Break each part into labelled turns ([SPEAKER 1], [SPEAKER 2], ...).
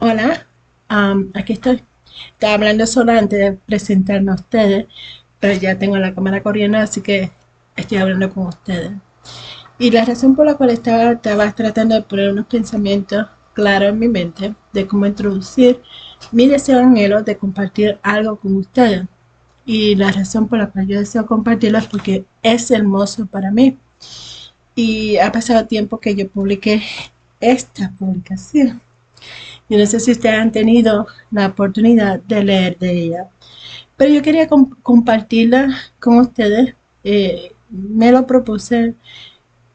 [SPEAKER 1] Hola, aquí estoy. Estaba hablando solo antes de presentarme a ustedes, pero ya tengo la cámara corriendo, así que estoy hablando con ustedes. Y la razón por la cual estaba tratando de poner unos pensamientos claros en mi mente de cómo introducir mi deseo anhelo de compartir algo con ustedes. Y la razón por la cual yo deseo compartirlo es porque es hermoso para mí. Y ha pasado tiempo que yo publiqué esta publicación. Yo no sé si ustedes han tenido la oportunidad de leer de ella, pero yo quería compartirla con ustedes. Me lo propuse,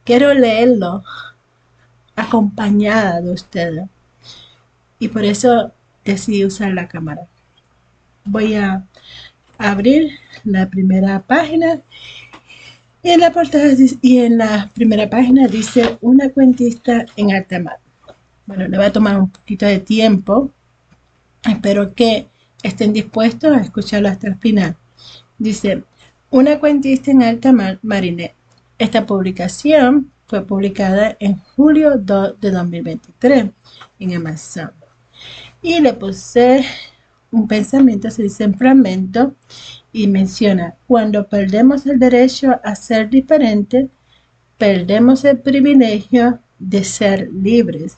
[SPEAKER 1] quiero leerlo acompañada de ustedes y por eso decidí usar la cámara. Voy a abrir la primera página y en la primera página dice una cuentista en alta mar. Bueno, le va a tomar un poquito de tiempo. Espero que estén dispuestos a escucharlo hasta el final. Dice, una cuentista en alta mar, Marinette. Esta publicación fue publicada en julio 2 de 2023 en Amazon. Y le puse un pensamiento, se dice en fragmento, y menciona, cuando perdemos el derecho a ser diferentes, perdemos el privilegio de ser libres.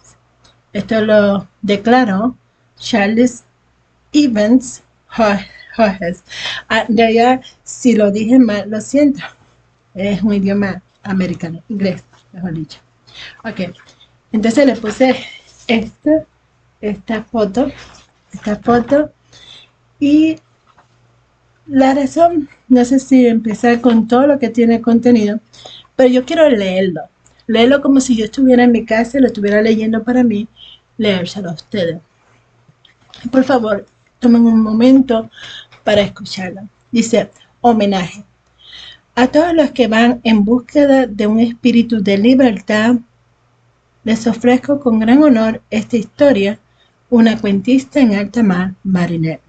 [SPEAKER 1] Esto lo declaró Charles Evans Hodges. En realidad, si lo dije mal, lo siento. Es un idioma americano, inglés, mejor dicho. Ok, entonces le puse esta foto y la razón, no sé si empezar con todo lo que tiene contenido, pero yo quiero leerlo como si yo estuviera en mi casa y lo estuviera leyendo para mí, leérselo a ustedes. Por favor, tomen un momento para escucharlo. Dice, homenaje. A todos los que van en búsqueda de un espíritu de libertad, les ofrezco con gran honor esta historia, una cuentista en alta mar, Marinette.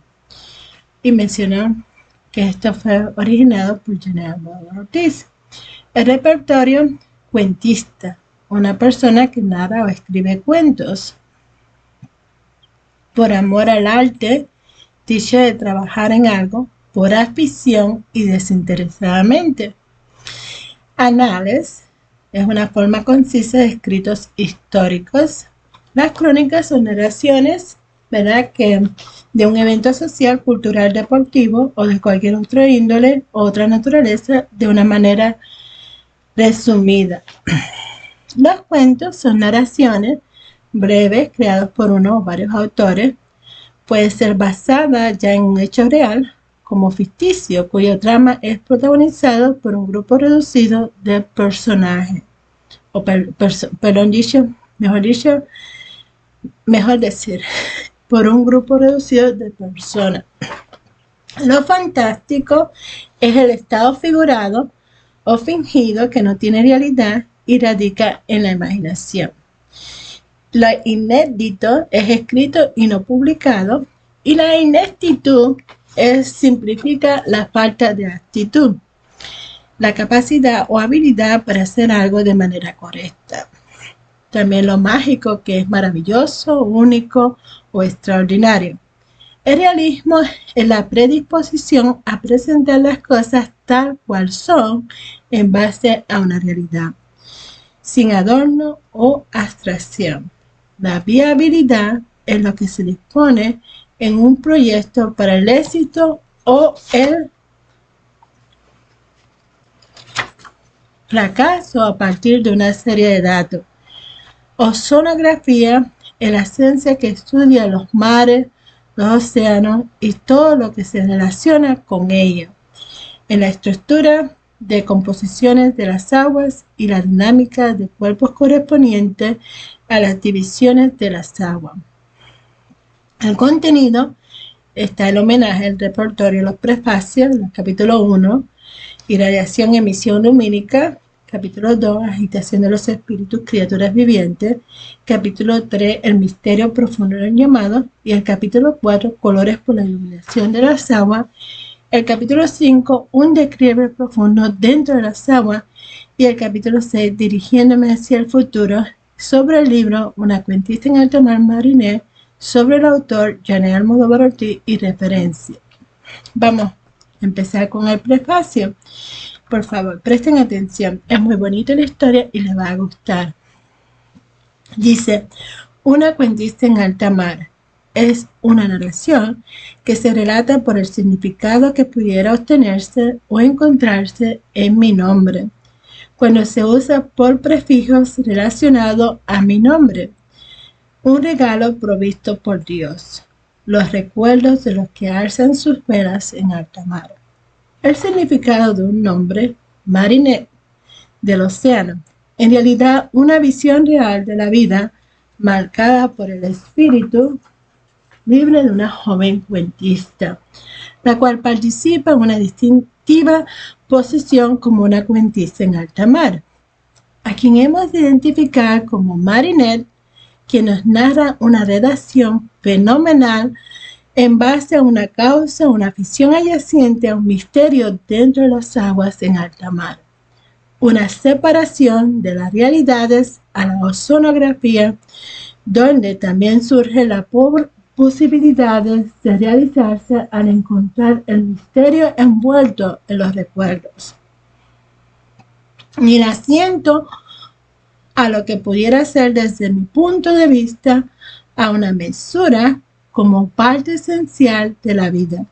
[SPEAKER 1] Y mencionó que esto fue originado por Janelle Ortiz. El repertorio, cuentista, una persona que narra o escribe cuentos. Por amor al arte, dicho de trabajar en algo, por afición y desinteresadamente. Anales es una forma concisa de escritos históricos. Las crónicas son narraciones, ¿verdad?, que de un evento social, cultural, deportivo o de cualquier otro índole o otra naturaleza de una manera resumida. Los cuentos son narraciones breves creados por uno o varios autores. Puede ser basada ya en un hecho real, como ficticio, cuyo trama es protagonizado por un grupo reducido de personajes. O mejor decir, por un grupo reducido de personas. Lo fantástico es el estado figurado o fingido que no tiene realidad y radica en la imaginación. Lo inédito es escrito y no publicado, y la ineptitud simplifica la falta de actitud, la capacidad o habilidad para hacer algo de manera correcta. También lo mágico, que es maravilloso, único o extraordinario. El realismo es la predisposición a presentar las cosas tal cual son en base a una realidad, sin adorno o abstracción. La viabilidad es lo que se dispone en un proyecto para el éxito o el fracaso a partir de una serie de datos. Oceanografía es la ciencia que estudia los mares, los océanos y todo lo que se relaciona con ellos, en la estructura de composiciones de las aguas y la dinámica de cuerpos correspondientes a las divisiones de las aguas. El contenido está el homenaje, el repertorio, los prefacios, el capítulo 1, irradiación, emisión lumínica, capítulo 2, agitación de los espíritus, criaturas vivientes, capítulo 3, el misterio profundo del llamado, y el capítulo 4, colores por la iluminación de las aguas, el capítulo 5, un declive profundo dentro de las aguas, y el capítulo 6, dirigiéndome hacia el futuro, sobre el libro Una cuentista en alta mar, Marinette, sobre el autor Janet Almodóvar Ortiz y referencia. Vamos a empezar con el prefacio. Por favor, presten atención. Es muy bonita la historia y les va a gustar. Dice, una cuentista en alta mar. Es una narración que se relata por el significado que pudiera obtenerse o encontrarse en mi nombre, cuando se usa por prefijos relacionados a mi nombre. Un regalo provisto por Dios. Los recuerdos de los que alzan sus velas en alta mar. El significado de un nombre, Marinette, del océano. En realidad, una visión real de la vida marcada por el espíritu libre de una joven cuentista, la cual participa en una distintiva posición como una cuentista en alta mar, a quien hemos de identificar como Marinette, quien nos narra una redacción fenomenal en base a una causa, una ficción adyacente a un misterio dentro de las aguas en alta mar. Una separación de las realidades a la oceanografía, donde también surge la posibilidades de realizarse al encontrar el misterio envuelto en los recuerdos. Y la siento a lo que pudiera ser desde mi punto de vista a una mesura como parte esencial de la vida,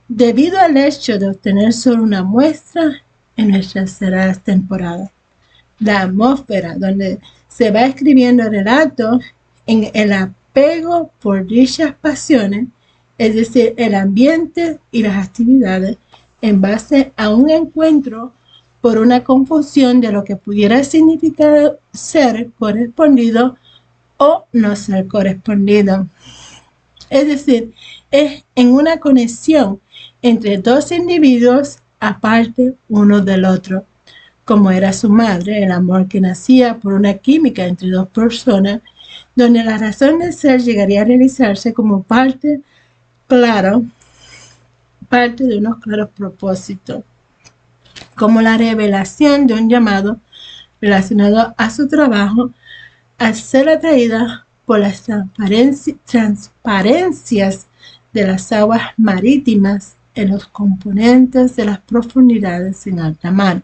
[SPEAKER 1] debido al hecho de obtener solo una muestra en nuestras cerradas temporadas. La atmósfera donde se va escribiendo el relato en el apego por dichas pasiones, es decir, el ambiente y las actividades en base a un encuentro por una confusión de lo que pudiera significar ser correspondido o no ser correspondido. Es decir, es en una conexión entre dos individuos aparte uno del otro, como era su madre, el amor que nacía por una química entre dos personas, donde la razón de ser llegaría a realizarse como parte de unos claros propósitos, como la revelación de un llamado relacionado a su trabajo, al ser atraída por las transparencias de las aguas marítimas en los componentes de las profundidades en alta mar,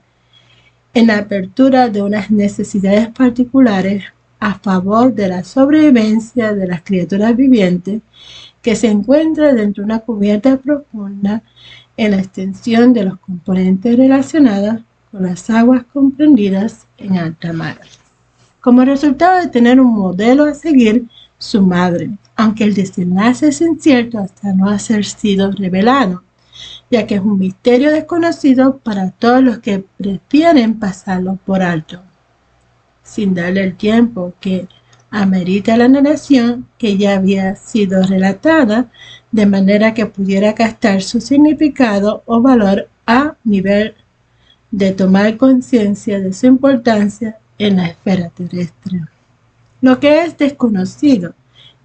[SPEAKER 1] en la apertura de unas necesidades particulares a favor de la sobrevivencia de las criaturas vivientes que se encuentran dentro de una cubierta profunda en la extensión de los componentes relacionados con las aguas comprendidas en alta mar. Como resultado de tener un modelo a seguir, su madre, aunque el desenlace es incierto hasta no haber sido revelado, ya que es un misterio desconocido para todos los que prefieren pasarlo por alto, sin darle el tiempo que amerita la narración que ya había sido relatada, de manera que pudiera captar su significado o valor a nivel de tomar conciencia de su importancia en la esfera terrestre. Lo que es desconocido,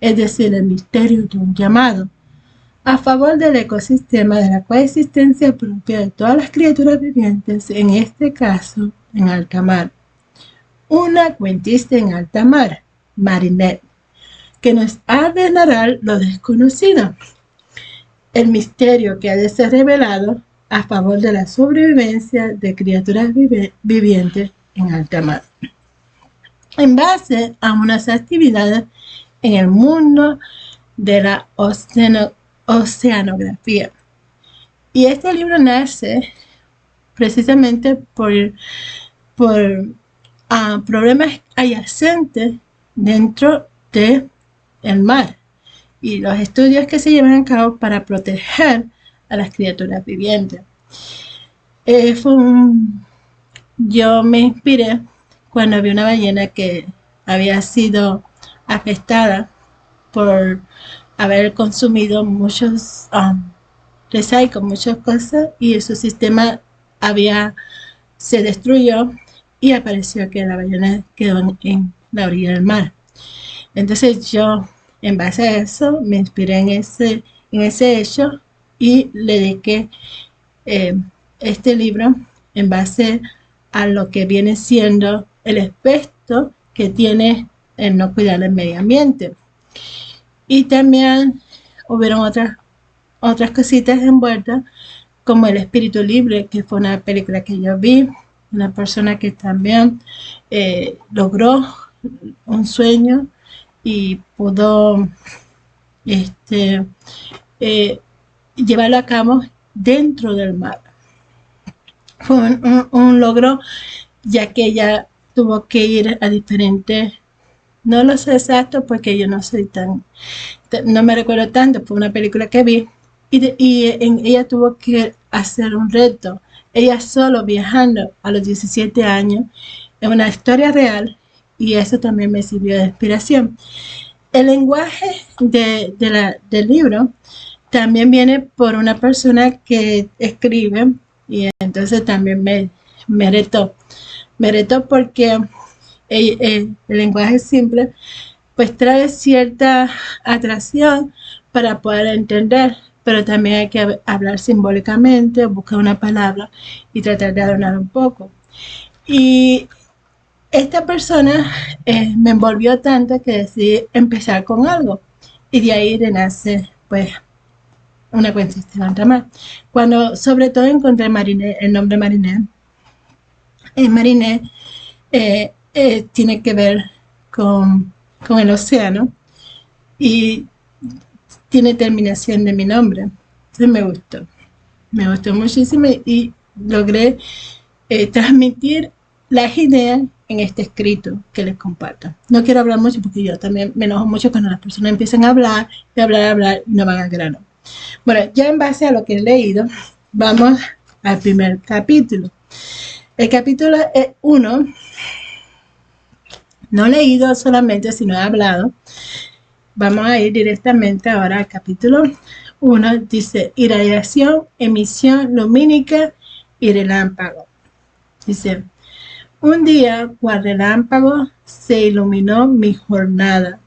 [SPEAKER 1] es decir, el misterio de un llamado, a favor del ecosistema de la coexistencia propia de todas las criaturas vivientes, en este caso, en alta mar. Una cuentista en alta mar, Marinette, que nos ha de narrar lo desconocido, el misterio que ha de ser revelado a favor de la sobrevivencia de criaturas vivientes en alta mar, en base a unas actividades en el mundo de la oceanografía. Y este libro nace precisamente por problemas adyacentes dentro del mar y los estudios que se llevan a cabo para proteger a las criaturas vivientes. Yo me inspiré cuando vi una ballena que había sido afectada por haber consumido muchos recycles, muchas cosas, y su sistema se destruyó y apareció que la ballena quedó en la orilla del mar. Entonces yo, en base a eso, me inspiré en ese hecho y le dediqué este libro en base a lo que viene siendo el efecto que tiene el no cuidar el medio ambiente. Y también hubieron otras cositas envueltas, como El Espíritu Libre, que fue una película que yo vi, una persona que también logró un sueño y pudo este, eh, llevarlo a cabo dentro del mar. Fue un logro, ya que ella tuvo que ir a diferentes, no lo sé exacto porque yo no soy no me recuerdo tanto, fue una película que vi, ella tuvo que hacer un reto, ella solo viajando a los 17 años, es una historia real, y eso también me sirvió de inspiración. El lenguaje del libro también viene por una persona que escribe, y entonces también me retó. Me retó porque el lenguaje simple pues trae cierta atracción para poder entender, pero también hay que hablar simbólicamente, buscar una palabra y tratar de adornar un poco. Y esta persona me envolvió tanto que decidí empezar con algo, y de ahí renace pues una cuenta más. Cuando sobre todo encontré Marinette, el nombre Marinette, Marinette tiene que ver con el océano y tiene terminación de mi nombre. Entonces me gustó muchísimo y logré transmitir las ideas en este escrito que les comparto. No quiero hablar mucho porque yo también me enojo mucho cuando las personas empiezan a hablar y no van al grano. Bueno, ya en base a lo que he leído, vamos al primer capítulo. El capítulo 1, no he leído solamente, sino he hablado. Vamos a ir directamente ahora al capítulo 1. Dice, irradiación, emisión lumínica y relámpago. Dice, un día, cual relámpago, se iluminó mi jornada,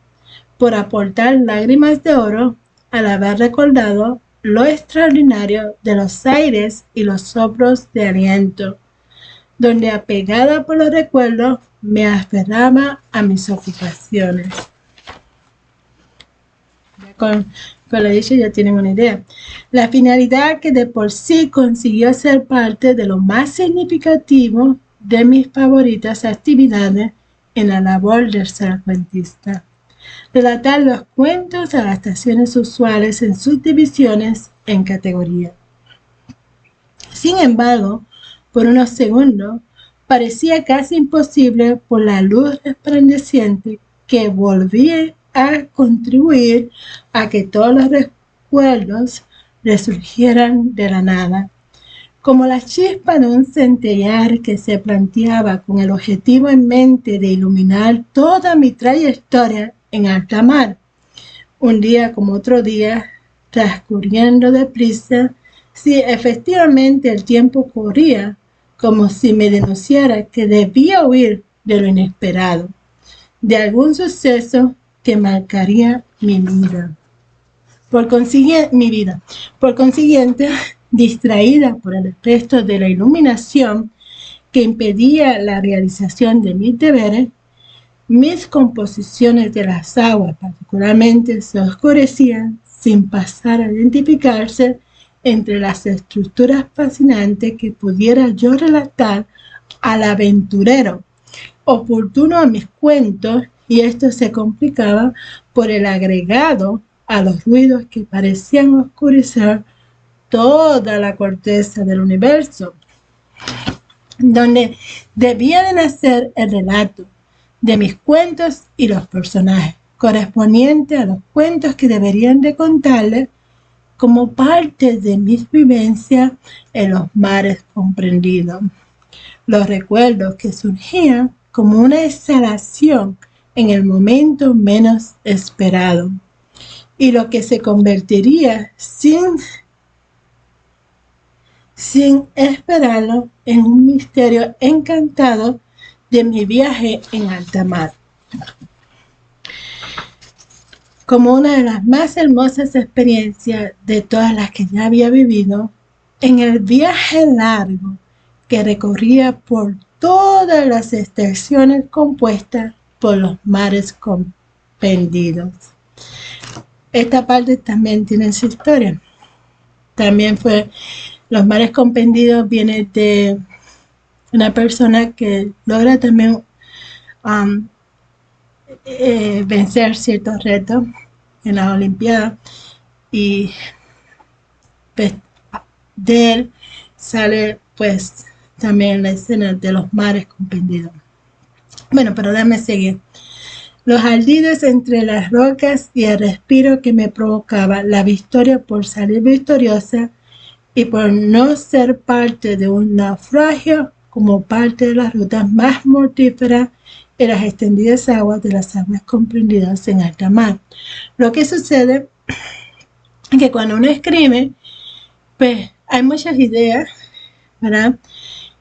[SPEAKER 1] por aportar lágrimas de oro al haber recordado lo extraordinario de los aires y los soplos de aliento, donde apegada por los recuerdos me aferraba a mis ocupaciones. Con lo dicho ya tienen una idea. La finalidad que de por sí consiguió ser parte de lo más significativo de mis favoritas actividades en la labor del ser cuentista. Relatar los cuentos, adaptaciones usuales en sus divisiones en categoría. Sin embargo, por unos segundos, parecía casi imposible por la luz resplandeciente que volvía a contribuir a que todos los recuerdos resurgieran de la nada, como la chispa de un centellar que se planteaba con el objetivo en mente de iluminar toda mi trayectoria en alta mar. Un día como otro día, transcurriendo deprisa, si efectivamente el tiempo corría, como si me denunciara que debía huir de lo inesperado, de algún suceso que marcaría mi vida. Por consiguiente, distraída por el efecto de la iluminación que impedía la realización de mis deberes, mis composiciones de las aguas particularmente se oscurecían sin pasar a identificarse entre las estructuras fascinantes que pudiera yo relatar al aventurero oportuno a mis cuentos, y esto se complicaba por el agregado a los ruidos que parecían oscurecer toda la corteza del universo, donde debía de nacer el relato de mis cuentos y los personajes, correspondientes a los cuentos que deberían de contarles como parte de mis vivencias en los mares comprendidos. Los recuerdos que surgían como una exhalación en el momento menos esperado, y lo que se convertiría sin esperarlo en un misterio encantado de mi viaje en alta mar. Como una de las más hermosas experiencias de todas las que ya había vivido, en el viaje largo que recorría por todas las estaciones compuestas por los mares compendidos. esta parte también tiene su historia. También fue, los mares comprendidos viene de una persona que logra también vencer ciertos retos en las Olimpiadas y pues, de él sale pues también la escena de los mares comprendidos. Bueno, pero déjame seguir. Los ardides entre las rocas y el respiro que me provocaba la victoria por salir victoriosa y por no ser parte de un naufragio como parte de las rutas más mortíferas en las extendidas aguas de las aguas comprendidas en alta mar. Lo que sucede es que cuando uno escribe, pues hay muchas ideas, ¿verdad?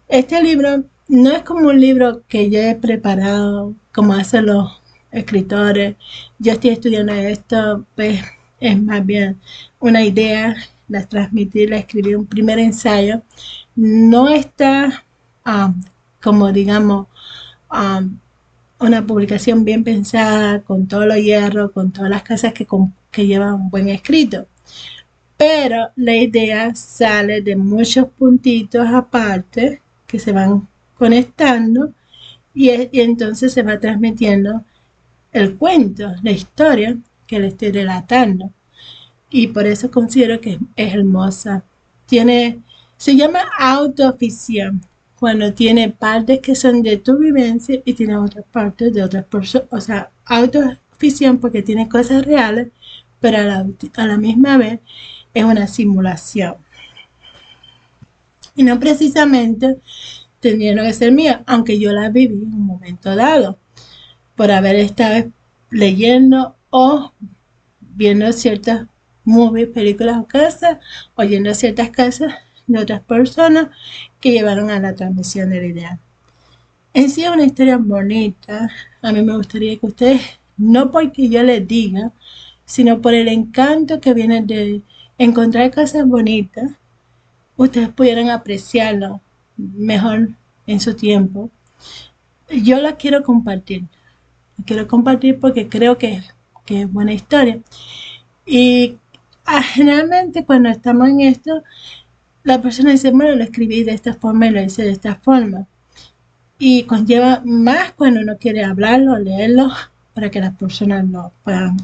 [SPEAKER 1] Este libro no es como un libro que yo he preparado, como hacen los escritores. Yo estoy estudiando esto, pues es más bien una idea, la transmití, la escribí un primer ensayo. No está como digamos una publicación bien pensada, con todos los hierros, con todas las cosas que llevan un buen escrito. Pero la idea sale de muchos puntitos aparte que se van conectando y entonces se va transmitiendo el cuento, la historia que le estoy relatando. Y por eso considero que es hermosa. Se llama autoficción, cuando tiene partes que son de tu vivencia y tiene otras partes de otras personas. O sea, autoficción porque tiene cosas reales, pero a la misma vez es una simulación. Y no precisamente tendrían que ser mías, aunque yo las viví en un momento dado, por haber estado leyendo o viendo ciertas movies, películas o casas, oyendo ciertas casas de otras personas que llevaron a la transmisión de la idea. En sí es una historia bonita. A mí me gustaría que ustedes, no porque yo les diga, sino por el encanto que viene de encontrar cosas bonitas, ustedes pudieran apreciarlo mejor en su tiempo. Yo la quiero compartir. La quiero compartir porque creo que es buena historia. Y generalmente cuando estamos en esto, la persona dice, bueno, lo escribí de esta forma y lo hice de esta forma. Y conlleva más cuando uno quiere hablarlo, leerlo, para que las personas lo puedan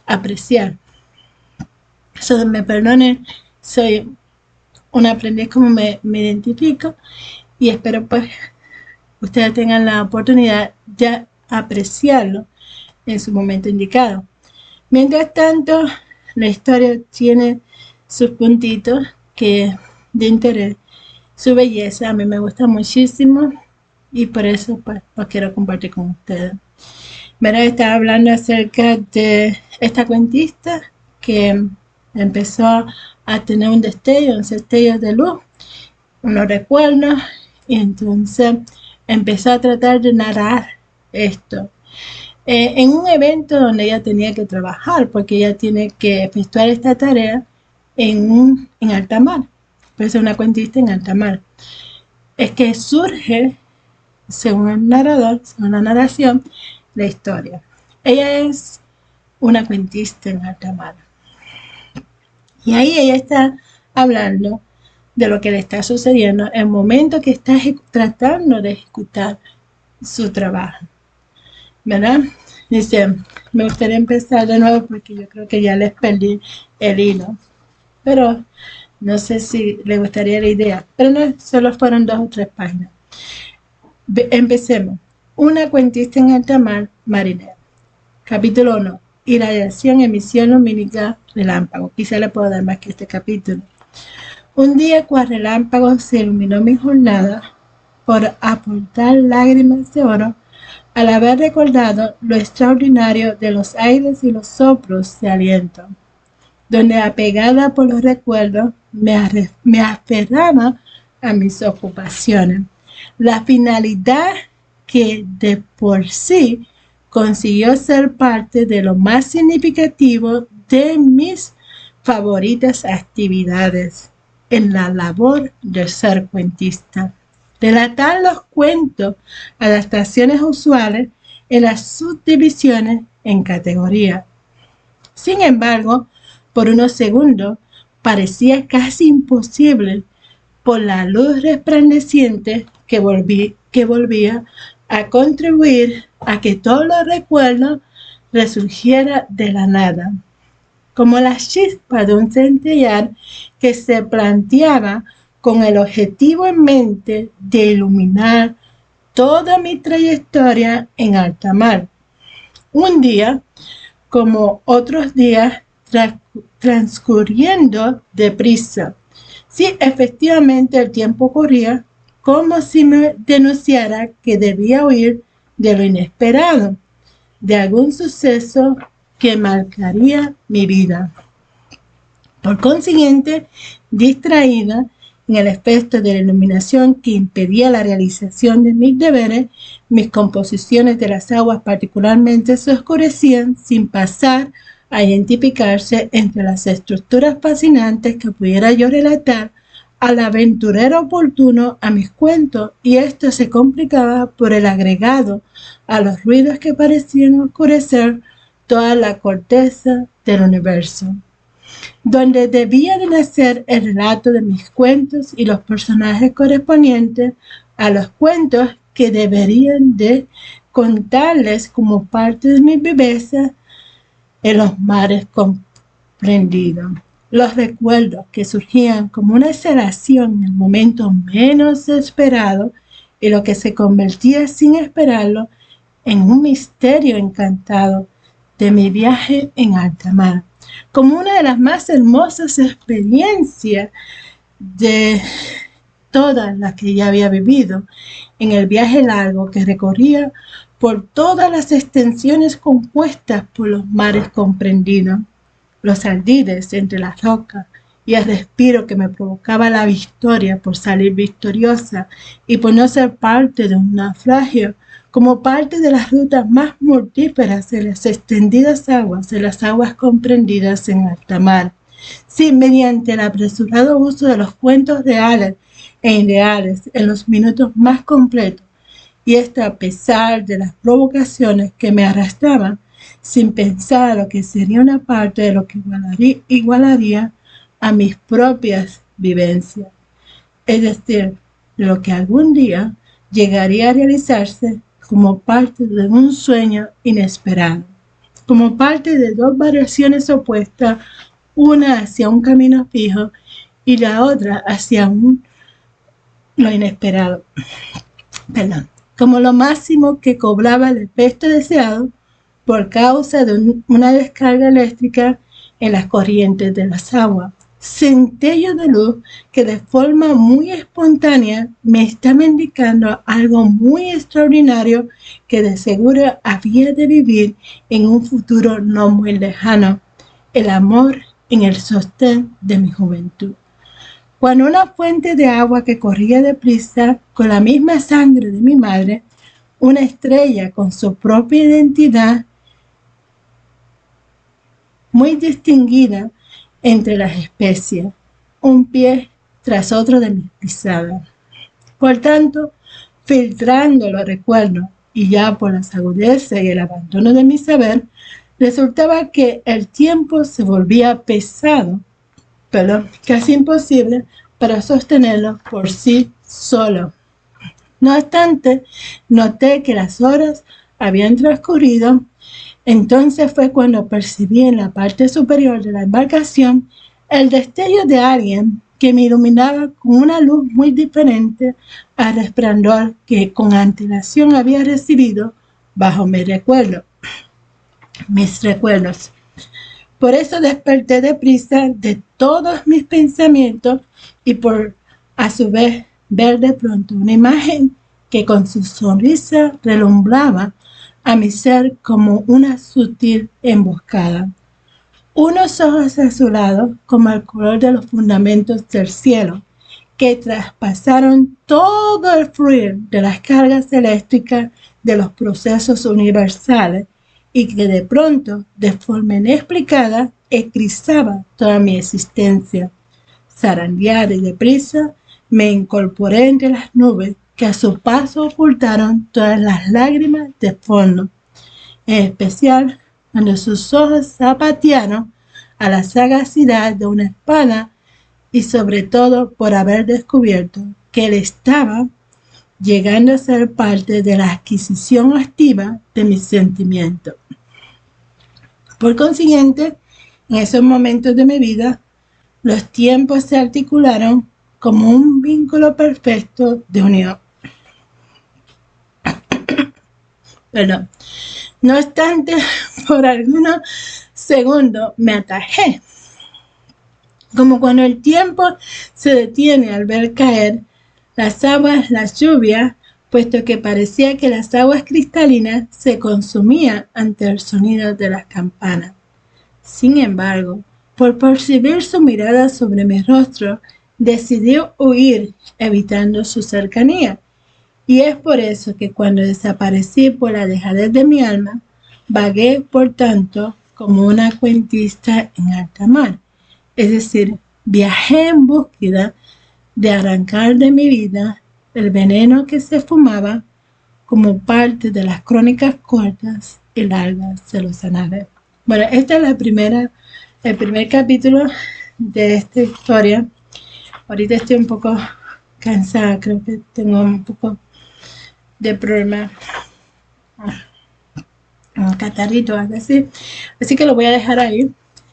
[SPEAKER 1] apreciar. Eso me perdonen, soy una aprendiz como me identifico y espero pues ustedes tengan la oportunidad de apreciarlo en su momento indicado. Mientras tanto, la historia tiene sus puntitos que de interés, su belleza a mí me gusta muchísimo y por eso pues lo quiero compartir con ustedes. Verá, estaba hablando acerca de esta cuentista que empezó a tener un destello de luz, unos recuerdos, y entonces empezó a tratar de narrar esto. En un evento donde ella tenía que trabajar, porque ella tiene que efectuar esta tarea en alta mar, pues es una cuentista en alta mar. Es que surge, según el narrador, según la narración, la historia. Ella es una cuentista en alta mar. Y ahí ella está hablando de lo que le está sucediendo en el momento que está tratando de ejecutar su trabajo, ¿verdad? Dice, me gustaría empezar de nuevo porque yo creo que ya les perdí el hilo, pero no sé si les gustaría la idea, pero no, solo fueron 2 o 3 páginas. Empecemos. Una cuentista en alta mar, marinera. Capítulo 1. Irradiación, emisión lumínica, relámpago. Quizá le puedo dar más que este capítulo. Un día cual relámpago se iluminó mi jornada por aportar lágrimas de oro al haber recordado lo extraordinario de los aires y los soplos de aliento, donde apegada por los recuerdos me aferraba a mis ocupaciones. La finalidad que de por sí consiguió ser parte de lo más significativo de mis favoritas actividades en la labor de ser cuentista. Relatar los cuentos, adaptaciones usuales en las subdivisiones en categorías. Sin embargo, por unos segundos parecía casi imposible por la luz resplandeciente que volvía a contribuir a que todos los recuerdos resurgieran de la nada, como la chispa de un centellar que se planteaba con el objetivo en mente de iluminar toda mi trayectoria en alta mar. Un día, como otros días, transcurriendo deprisa. Sí, efectivamente el tiempo corría como si me denunciara que debía huir de lo inesperado, de algún suceso que marcaría mi vida. Por consiguiente, distraída en el efecto de la iluminación que impedía la realización de mis deberes, mis composiciones de las aguas particularmente se oscurecían sin pasar a identificarse entre las estructuras fascinantes que pudiera yo relatar al aventurero oportuno a mis cuentos, y esto se complicaba por el agregado a los ruidos que parecían oscurecer toda la corteza del universo, donde debía de nacer el relato de mis cuentos y los personajes correspondientes a los cuentos que deberían de contarles como parte de mis vivencias en los mares comprendidos. Los recuerdos que surgían como una exhalación en el momento menos esperado y lo que se convertía sin esperarlo en un misterio encantado de mi viaje en alta mar, como una de las más hermosas experiencias de todas las que ya había vivido en el viaje largo que recorría por todas las extensiones compuestas por los mares comprendidos, los ardides entre las rocas y el respiro que me provocaba la victoria por salir victoriosa y por no ser parte de un naufragio, como parte de las rutas más mortíferas de las extendidas aguas, de las aguas comprendidas en alta mar. Sí, mediante el apresurado uso de los cuentos reales e irreales en los minutos más completos, y esto a pesar de las provocaciones que me arrastraban, sin pensar lo que sería una parte de lo que igualaría a mis propias vivencias, es decir, lo que algún día llegaría a realizarse como parte de un sueño inesperado, como parte de dos variaciones opuestas, una hacia un camino fijo y la otra hacia lo inesperado. Perdón. Como lo máximo que cobraba el efecto deseado por causa de una descarga eléctrica en las corrientes de las aguas. Centellos de luz que de forma muy espontánea me estaban indicando algo muy extraordinario que de seguro había de vivir en un futuro no muy lejano: el amor en el sostén de mi juventud. Cuando una fuente de agua que corría deprisa con la misma sangre de mi madre, una estrella con su propia identidad muy distinguida entre las especies, un pie tras otro de mis pisadas. Por tanto, filtrando los recuerdos y ya por las agudezas y el abandono de mi saber, resultaba que el tiempo se volvía pesado, pero casi imposible para sostenerlo por sí solo. No obstante, noté que las horas habían transcurrido. Entonces fue cuando percibí en la parte superior de la embarcación el destello de alguien que me iluminaba con una luz muy diferente al resplandor que con antelación había recibido bajo mis recuerdos. Por eso desperté deprisa de todos mis pensamientos y por a su vez ver de pronto una imagen que con su sonrisa relumbraba a mi ser como una sutil emboscada. Unos ojos azulados como el color de los fundamentos del cielo, que traspasaron todo el fluir de las cargas eléctricas de los procesos universales y que de pronto, de forma inexplicada, eclipsaba toda mi existencia. Zarandeada y deprisa, me incorporé entre las nubes que a su paso ocultaron todas las lágrimas de fondo, en especial cuando sus ojos zapatearon a la sagacidad de una espada y sobre todo por haber descubierto que él estaba llegando a ser parte de la adquisición activa de mis sentimientos. Por consiguiente, en esos momentos de mi vida, los tiempos se articularon como un vínculo perfecto de unión. Perdón. No obstante, por algunos segundos me atajé, como cuando el tiempo se detiene al ver caer las aguas, las lluvias, puesto que parecía que las aguas cristalinas se consumían ante el sonido de las campanas. Sin embargo, por percibir su mirada sobre mi rostro, decidí huir, evitando su cercanía. Y es por eso que cuando desaparecí por la dejadez de mi alma, vagué, por tanto, como una cuentista en alta mar. Es decir, viajé en búsqueda de arrancar de mi vida el veneno que se fumaba como parte de las crónicas cortas y largas de los anales. Bueno, esta es el primer capítulo de esta historia. Ahorita estoy un poco cansada, creo que tengo un poco de problema, un catarrito, algo así. Así que lo voy a dejar ahí.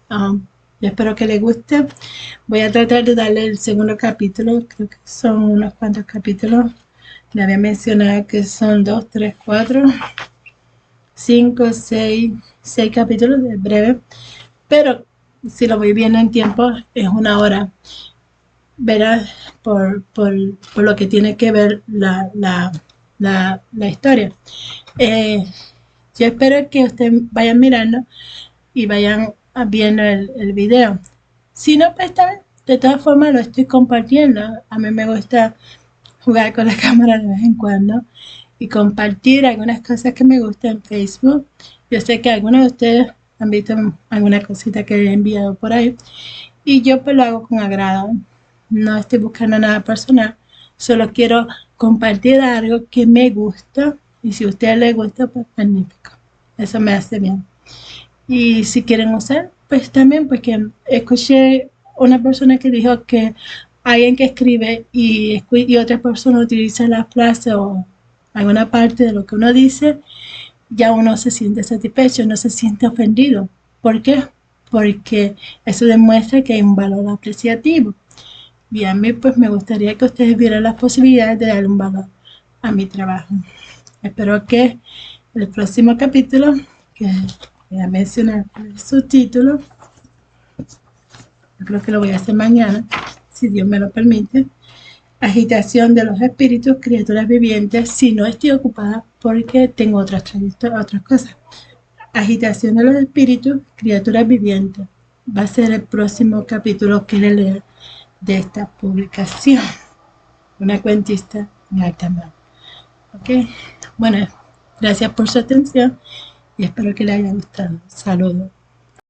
[SPEAKER 1] Yo espero que les guste. Voy a tratar de darle el segundo capítulo. Creo que son unos cuantos capítulos. Le había mencionado que son 2, 3, 4, 5, 6 capítulos de breve. Pero si lo voy viendo en tiempo, es una hora. Verás por lo que tiene que ver la historia. Yo espero que ustedes vayan mirando y vayan viendo el video. Si no, pues está bien. De todas formas lo estoy compartiendo. A mí me gusta jugar con la cámara de vez en cuando y compartir algunas cosas que me gustan en Facebook. Yo sé que algunos de ustedes han visto alguna cosita que he enviado por ahí y yo pues lo hago con agrado. No estoy buscando nada personal, solo quiero compartir algo que me gusta y si a ustedes les gusta, pues magnífico. Eso me hace bien. Y si quieren usar, pues también, porque escuché una persona que dijo que alguien que escribe y otra persona utiliza la frase o alguna parte de lo que uno dice, ya uno se siente satisfecho, no se siente ofendido. ¿Por qué? Porque eso demuestra que hay un valor apreciativo. Y a mí pues me gustaría que ustedes vieran las posibilidades de darle un valor a mi trabajo. Espero que el próximo capítulo, que voy a mencionar el subtítulo, yo creo que lo voy a hacer mañana, si Dios me lo permite. Agitación de los espíritus, criaturas vivientes, si no estoy ocupada porque tengo otras cosas. Agitación de los espíritus, criaturas vivientes. Va a ser el próximo capítulo que le lea de esta publicación. Una cuentista en alta mar. Ok, bueno, gracias por su atención y espero que les haya gustado. Saludos.